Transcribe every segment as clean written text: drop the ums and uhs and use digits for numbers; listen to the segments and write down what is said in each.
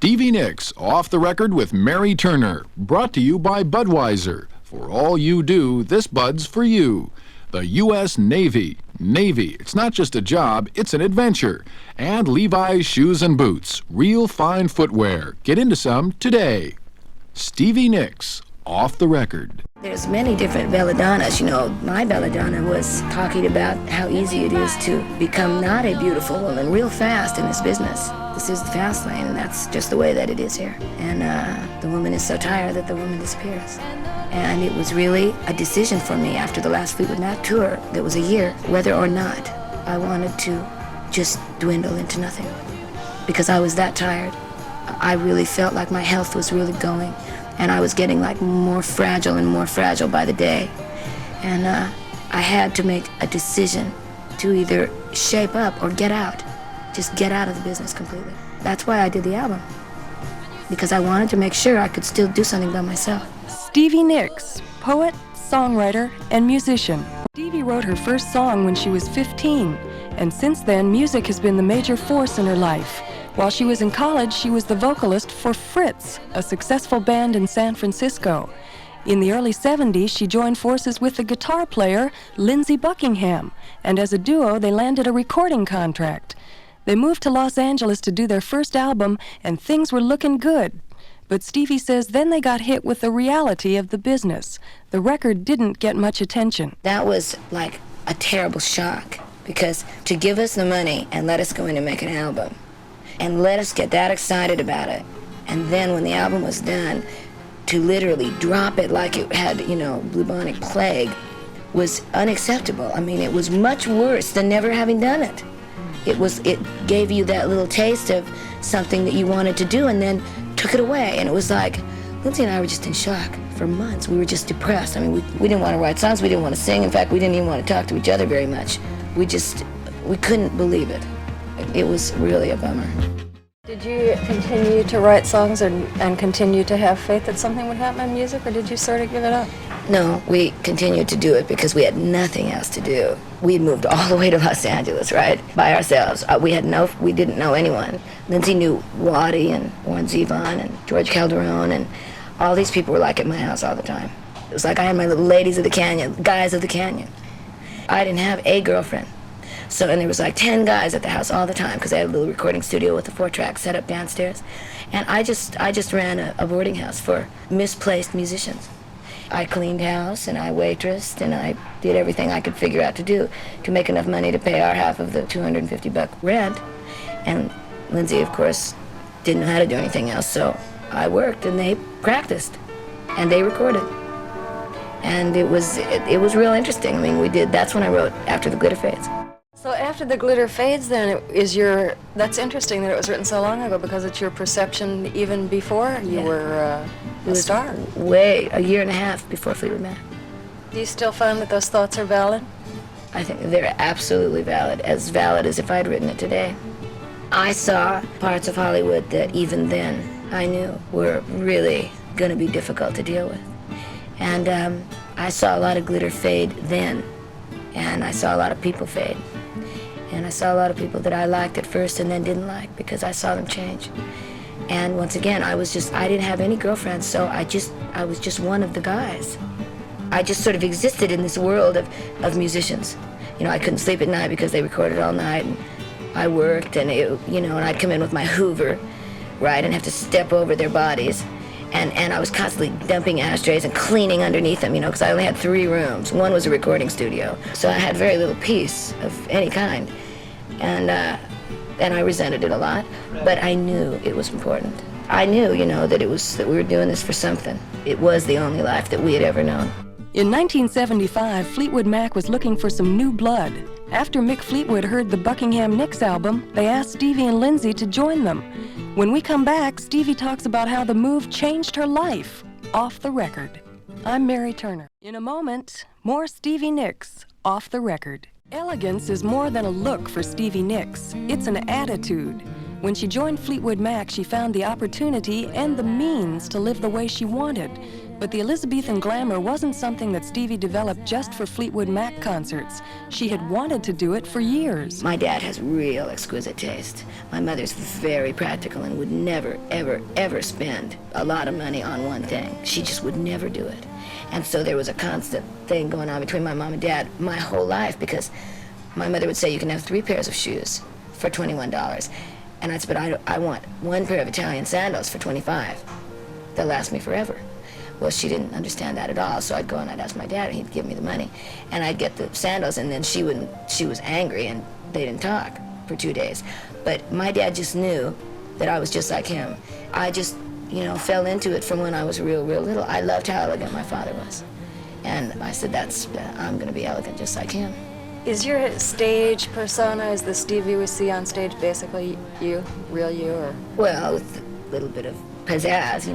Stevie Nicks, Off the Record with Mary Turner, brought to you by Budweiser. For all you do, this Bud's for you. The U.S. Navy. Navy, it's not just a job, it's an adventure. And Levi's Shoes and Boots, real fine footwear. Get into some today. Stevie Nicks, Off the Record. There's many different Belladonnas. You know, my Belladonna was talking about how easy it is to become not a beautiful woman real fast in this business. This is the fast lane, and that's just the way that it is here. And the woman is so tired that the woman disappears. And it was really a decision for me after the last Fleetwood Mac tour, that was a year, whether or not I wanted to just dwindle into nothing. Because I was that tired. I really felt like my health was really going. And I was getting like more fragile and more fragile by the day. And I had to make a decision to either shape up or get out. Just get out of the business completely. That's why I did the album. Because I wanted to make sure I could still do something by myself. Stevie Nicks, poet, songwriter, and musician. Stevie wrote her first song when she was 15, and since then, music has been the major force in her life. While she was in college, she was the vocalist for Fritz, a successful band in San Francisco. In the early 70s, she joined forces with the guitar player Lindsey Buckingham, and as a duo, they landed a recording contract. They moved to Los Angeles to do their first album, and things were looking good. But Stevie says then they got hit with the reality of the business. The record didn't get much attention. That was like a terrible shock, because to give us the money and let us go in and make an album, and let us get that excited about it, and then when the album was done, to literally drop it like it had, bubonic plague, was unacceptable. I mean, it was much worse than never having done it. It gave you that little taste of something that you wanted to do and then took it away. And it was like, Lindsey and I were just in shock for months. We were just depressed. I mean, we didn't want to write songs, we didn't want to sing. In fact, we didn't even want to talk to each other very much. We couldn't believe it. It was really a bummer. Did you continue to write songs and continue to have faith that something would happen in music, or did you sort of give it up? No, we continued to do it because we had nothing else to do. We had moved all the way to Los Angeles, right, by ourselves. We didn't know anyone. Lindsey knew Waddy and Warren Zevon and George Calderon, and all these people were like at my house all the time. It was like I had my little ladies of the canyon, guys of the canyon. I didn't have a girlfriend. And there was like 10 guys at the house all the time because I had a little recording studio with a 4-track set up downstairs. And I just ran a boarding house for misplaced musicians. I cleaned house and I waitressed and I did everything I could figure out to do to make enough money to pay our half of the $250 rent. And Lindsey, of course, didn't know how to do anything else, so I worked and they practiced and they recorded. And it was real interesting. I mean, that's when I wrote After the Glitter Fades. So After the Glitter Fades, then, that's interesting that it was written so long ago, because it's your perception even before you were a star. A year and a half before Fleetwood Mac. Do you still find that those thoughts are valid? I think they're absolutely valid as if I'd written it today. I saw parts of Hollywood that even then I knew were really going to be difficult to deal with. And I saw a lot of glitter fade then, and I saw a lot of people fade. And I saw a lot of people that I liked at first and then didn't like because I saw them change. And once again, I didn't have any girlfriends, so I was just one of the guys. I just sort of existed in this world of musicians. I couldn't sleep at night because they recorded all night, and I worked, and and I'd come in with my Hoover, right, and have to step over their bodies. And I was constantly dumping ashtrays and cleaning underneath them, because I only had 3 rooms. One was a recording studio, so I had very little peace of any kind. And I resented it a lot, but I knew it was important. I knew, that we were doing this for something. It was the only life that we had ever known. In 1975, Fleetwood Mac was looking for some new blood. After Mick Fleetwood heard the Buckingham Nicks album, they asked Stevie and Lindsey to join them. When we come back, Stevie talks about how the move changed her life. Off the Record. I'm Mary Turner. In a moment, more Stevie Nicks, Off the Record. Elegance is more than a look for Stevie Nicks. It's an attitude. When she joined Fleetwood Mac, she found the opportunity and the means to live the way she wanted. But the Elizabethan glamour wasn't something that Stevie developed just for Fleetwood Mac concerts. She had wanted to do it for years. My dad has real exquisite taste. My mother's very practical and would never, ever, ever spend a lot of money on one thing. She just would never do it. And so there was a constant thing going on between my mom and dad my whole life, because my mother would say, you can have 3 pairs of shoes for $21. And I'd say, but I want 1 pair of Italian sandals for $25. They'll last me forever. Well, she didn't understand that at all, so I'd go and I'd ask my dad, and he'd give me the money. And I'd get the sandals, and then she was angry, and they didn't talk for 2 days. But my dad just knew that I was just like him. I just, fell into it from when I was real, real little. I loved how elegant my father was. And I said, I'm gonna be elegant just like him. Is your stage persona, is the Stevie we see on stage basically you, real you, or? Well, with a little bit of pizzazz,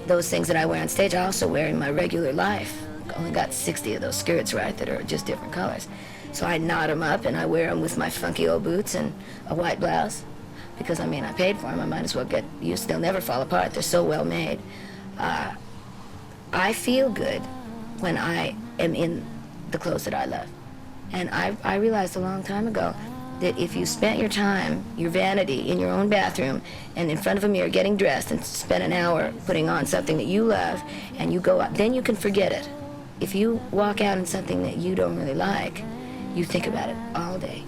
Those things that I wear on stage, I also wear in my regular life. I only got 60 of those skirts, right, that are just different colors. So I knot them up and I wear them with my funky old boots and a white blouse. Because, I paid for them. I might as well get used. They'll never fall apart. They're so well made. I feel good when I am in the clothes that I love. And I realized a long time ago that if you spent your time, your vanity, in your own bathroom and in front of a mirror getting dressed and spent an hour putting on something that you love and you go out, then you can forget it. If you walk out in something that you don't really like, you think about it all day.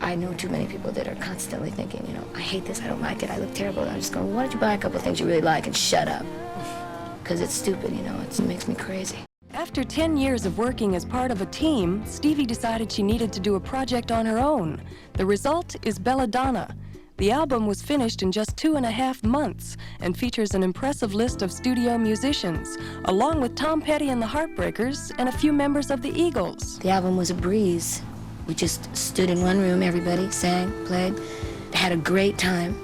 I know too many people that are constantly thinking, I hate this, I don't like it, I look terrible. And I'm just going, why don't you buy a couple of things you really like and shut up? Because it's stupid, it makes me crazy. After 10 years of working as part of a team, Stevie decided she needed to do a project on her own. The result is Belladonna. The album was finished in just 2.5 months and features an impressive list of studio musicians, along with Tom Petty and the Heartbreakers and a few members of the Eagles. The album was a breeze. We just stood in one room, everybody sang, played, had a great time.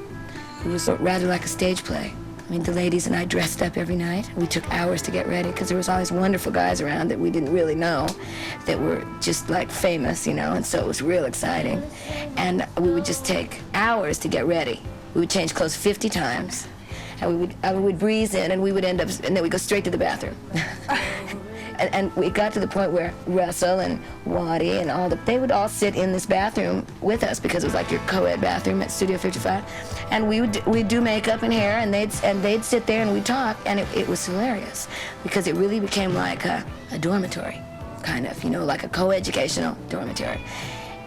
It was rather like a stage play. The ladies and I dressed up every night. We took hours to get ready because there was all these wonderful guys around that we didn't really know that were just like famous, and so it was real exciting. And we would just take hours to get ready. We would change clothes 50 times. And we would breeze in and we would end up, and then we'd go straight to the bathroom. And we got to the point where Russell and Waddy and they would all sit in this bathroom with us because it was like your co-ed bathroom at Studio 55. And we'd do makeup and hair, and they'd sit there and we'd talk, and it was hilarious because it really became like a dormitory, kind of, like a co-educational dormitory.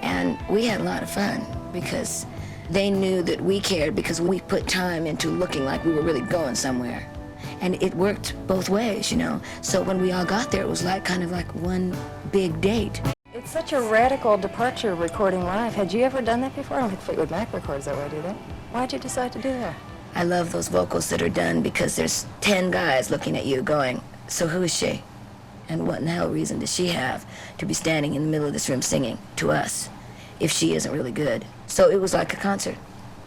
And we had a lot of fun because they knew that we cared because we put time into looking like we were really going somewhere. And it worked both ways, So when we all got there, it was kind of like one big date. It's such a radical departure recording live. Had you ever done that before? I don't think Fleetwood Mac records that way, do they? Why'd you decide to do that? I love those vocals that are done because there's 10 guys looking at you going, so who is she? And what in the hell reason does she have to be standing in the middle of this room singing to us if she isn't really good? So it was like a concert.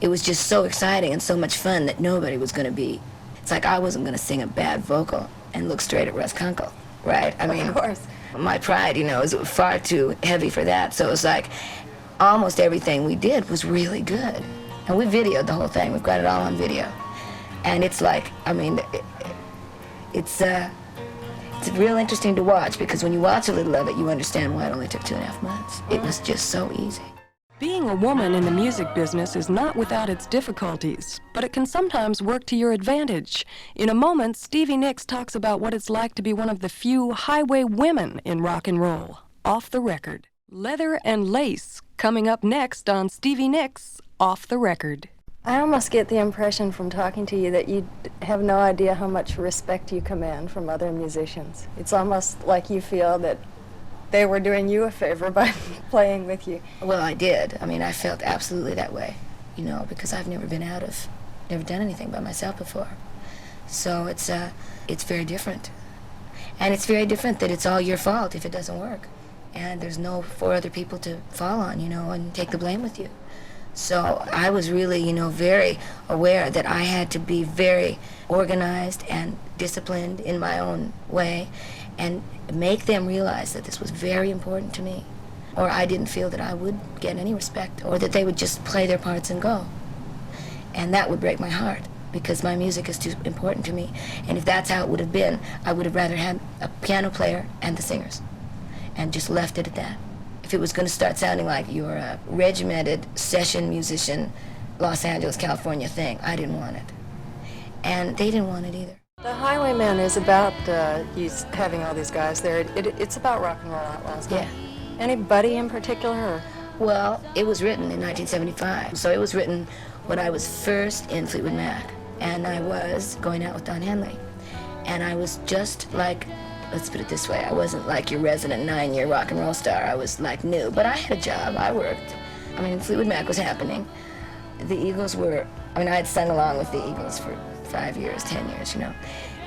It was just so exciting and so much fun that nobody was going to be. It's like I wasn't going to sing a bad vocal and look straight at Russ Kunkel, right? Of course. My pride, is far too heavy for that. So it was like almost everything we did was really good. And we videoed the whole thing. We've got it all on video. And it's like, it's real interesting to watch because when you watch a little of it, you understand why it only took 2.5 months. It was just so easy. Being a woman in the music business is not without its difficulties, but it can sometimes work to your advantage. In a moment, Stevie Nicks talks about what it's like to be one of the few highway women in rock and roll, off the record. Leather and Lace, coming up next on Stevie Nicks, Off the Record. I almost get the impression from talking to you that you have no idea how much respect you command from other musicians. It's almost like you feel that they were doing you a favor by playing with you. Well, I did. I felt absolutely that way, because I've never done anything by myself before. So it's very different. And it's very different that it's all your fault if it doesn't work. And there's no 4 other people to fall on, and take the blame with you. So I was really, very aware that I had to be very organized and disciplined in my own way and make them realize that this was very important to me, or I didn't feel that I would get any respect, or that they would just play their parts and go. And that would break my heart, because my music is too important to me. And if that's how it would have been, I would have rather had a piano player and the singers, and just left it at that. If it was going to start sounding like you're a regimented session musician, Los Angeles, California thing, I didn't want it. And they didn't want it either. The Highwayman is about you having all these guys there. It's about rock and roll outlaws. Yeah. Anybody in particular? Or? Well, it was written in 1975, so it was written when I was first in Fleetwood Mac, and I was going out with Don Henley. And I was just like, let's put it this way, I wasn't like your resident 9-year rock and roll star. I was like new, but I had a job, I worked. I mean, Fleetwood Mac was happening. The Eagles were, I mean, I had sung along with the Eagles for 5 years, 10 years, you know.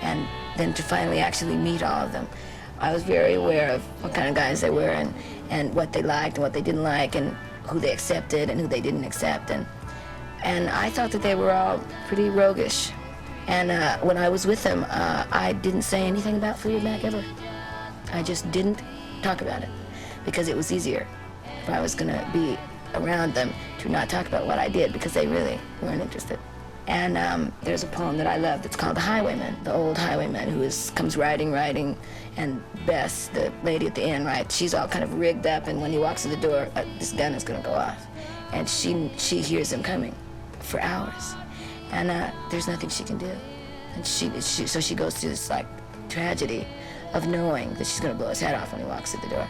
And then to finally actually meet all of them, I was very aware of what kind of guys they were, and what they liked and what they didn't like, and who they accepted and who they didn't accept. And I thought that they were all pretty roguish. And when I was with them, I didn't say anything about Fleetwood Mac ever. I just didn't talk about it, because it was easier if I was going to be around them to not talk about what I did, because they really weren't interested. And there's a poem that I love that's called The Highwayman, the old highwayman who comes riding, and Bess, the lady at the inn, right, she's all kind of rigged up, and when he walks in the door, this gun is going to go off. And she hears him coming for hours. And there's nothing she can do. And so she goes through this, like, tragedy of knowing that she's going to blow his head off when he walks through the door.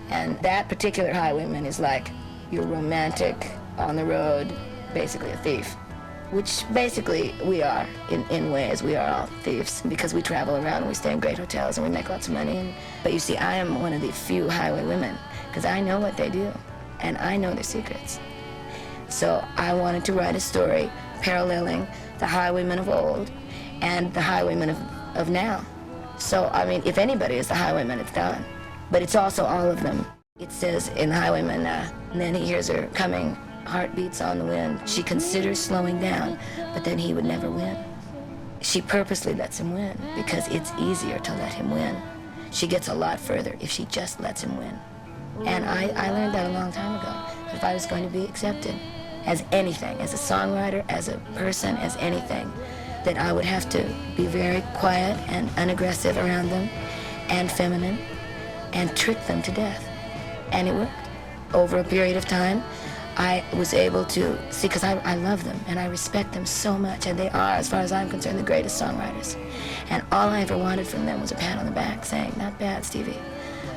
And that particular highwayman is like your romantic, on the road, basically a thief. Which basically we are, in ways. We are all thieves, because we travel around and we stay in great hotels and we make lots of money. But you see, I am one of the few highway women, because I know what they do, and I know their secrets. So I wanted to write a story paralleling the highwaymen of old and the highwaymen of now. So, I mean, if anybody is the highwayman, it's Don. But it's also all of them. It says in the highwayman, and then he hears her coming, heartbeats on the wind. She considers slowing down, but then he would never win. She purposely lets him win, because it's easier to let him win. She gets a lot further if she just lets him win. And I learned that a long time ago, that if I was going to be accepted as anything, as a songwriter, as a person, as anything, that I would have to be very quiet and unaggressive around them, and feminine, and trick them to death. And it worked. Over a period of time, I was able to see, because I love them and I respect them so much, and they are, as far as I'm concerned, the greatest songwriters. And all I ever wanted from them was a pat on the back saying, "Not bad, Stevie."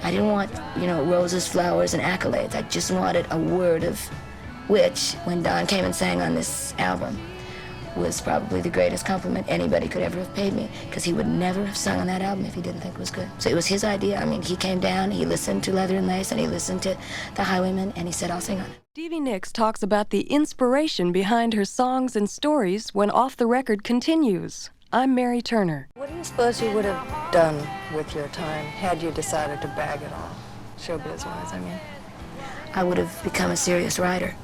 I didn't want, roses, flowers, and accolades. I just wanted a word of which, when Don came and sang on this album, was probably the greatest compliment anybody could ever have paid me, because he would never have sung on that album if he didn't think it was good. So it was his idea. I mean, he came down, he listened to Leather and Lace, and he listened to The Highwayman, and he said, "I'll sing on it." Stevie Nicks talks about the inspiration behind her songs and stories when Off the Record continues. I'm Mary Turner. What do you suppose you would have done with your time had you decided to bag it all, showbiz-wise, I mean? I would have become a serious writer.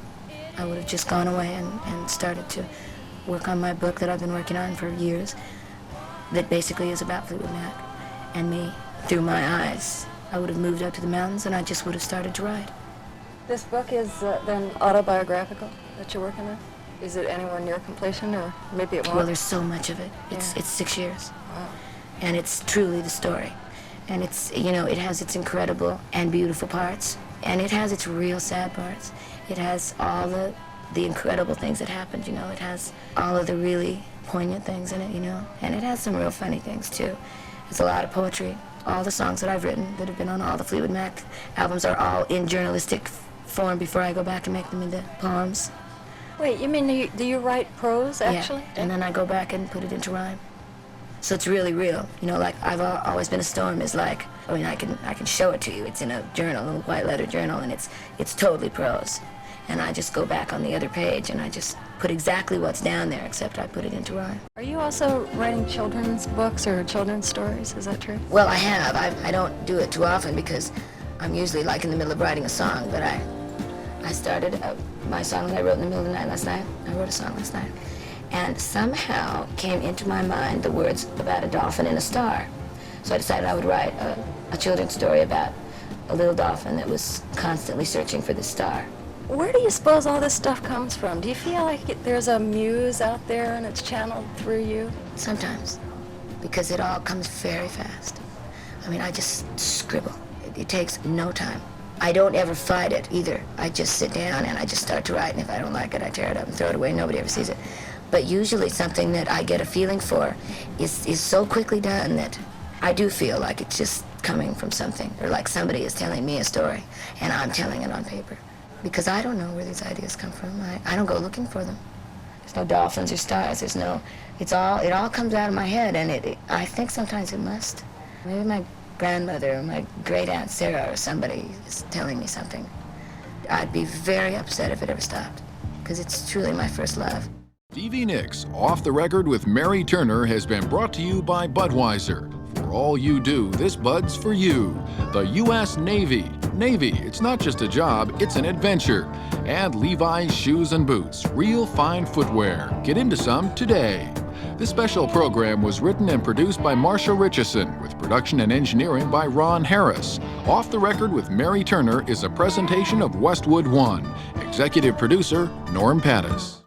I would have just gone away and started to work on my book that I've been working on for years, that basically is about Fleetwood Mac and me through my eyes. I would have moved up to the mountains, and I just would have started to write. This book is then autobiographical that you're working on? Is it anywhere near completion, or maybe it won't? Well, there's so much of it. It's 6 years. Wow. And it's truly the story. And it's, it has its incredible and beautiful parts, and it has its real sad parts. It has all the incredible things that happened, It has all of the really poignant things in it, And it has some real funny things, too. There's a lot of poetry. All the songs that I've written that have been on all the Fleetwood Mac albums are all in journalistic form before I go back and make them into poems. Wait, you mean do you write prose, actually? Yeah, and then I go back and put it into rhyme. So it's really real. Like I've always been a storm is like, I can show it to you. It's in a journal, a little white letter journal, and it's totally prose. And I just go back on the other page and I just put exactly what's down there, except I put it into rhyme. Are you also writing children's books or children's stories? Is that true? Well, I have. I don't do it too often because I'm usually like in the middle of writing a song, but I started my song that I wrote in the middle of the night last night. I wrote a song last night. And somehow came into my mind the words about a dolphin and a star. So I decided I would write a children's story about a little dolphin that was constantly searching for the star. Where do you suppose all this stuff comes from? Do you feel like there's a muse out there and it's channeled through you? Sometimes, because it all comes very fast. I mean, I just scribble. It takes no time. I don't ever fight it either. I just sit down and I just start to write, and if I don't like it, I tear it up and throw it away. Nobody ever sees it. But usually something that I get a feeling for is so quickly done that I do feel like it's just coming from something, or like somebody is telling me a story and I'm telling it on paper. Because I don't know where these ideas come from. I don't go looking for them. There's no dolphins or stars. There's no, it all comes out of my head, and I think sometimes it must. Maybe my grandmother or my great aunt Sara or somebody is telling me something. I'd be very upset if it ever stopped, because it's truly my first love. Stevie Nicks, Off the Record with Mary Turner, has been brought to you by Budweiser. For all you do, this Bud's for you. The U.S. Navy. Navy, it's not just a job, it's an adventure. And Levi's Shoes and Boots, real fine footwear. Get into some today. This special program was written and produced by Marsha Richardson, with production and engineering by Ron Harris. Off the Record with Mary Turner is a presentation of Westwood One. Executive producer, Norm Pattis.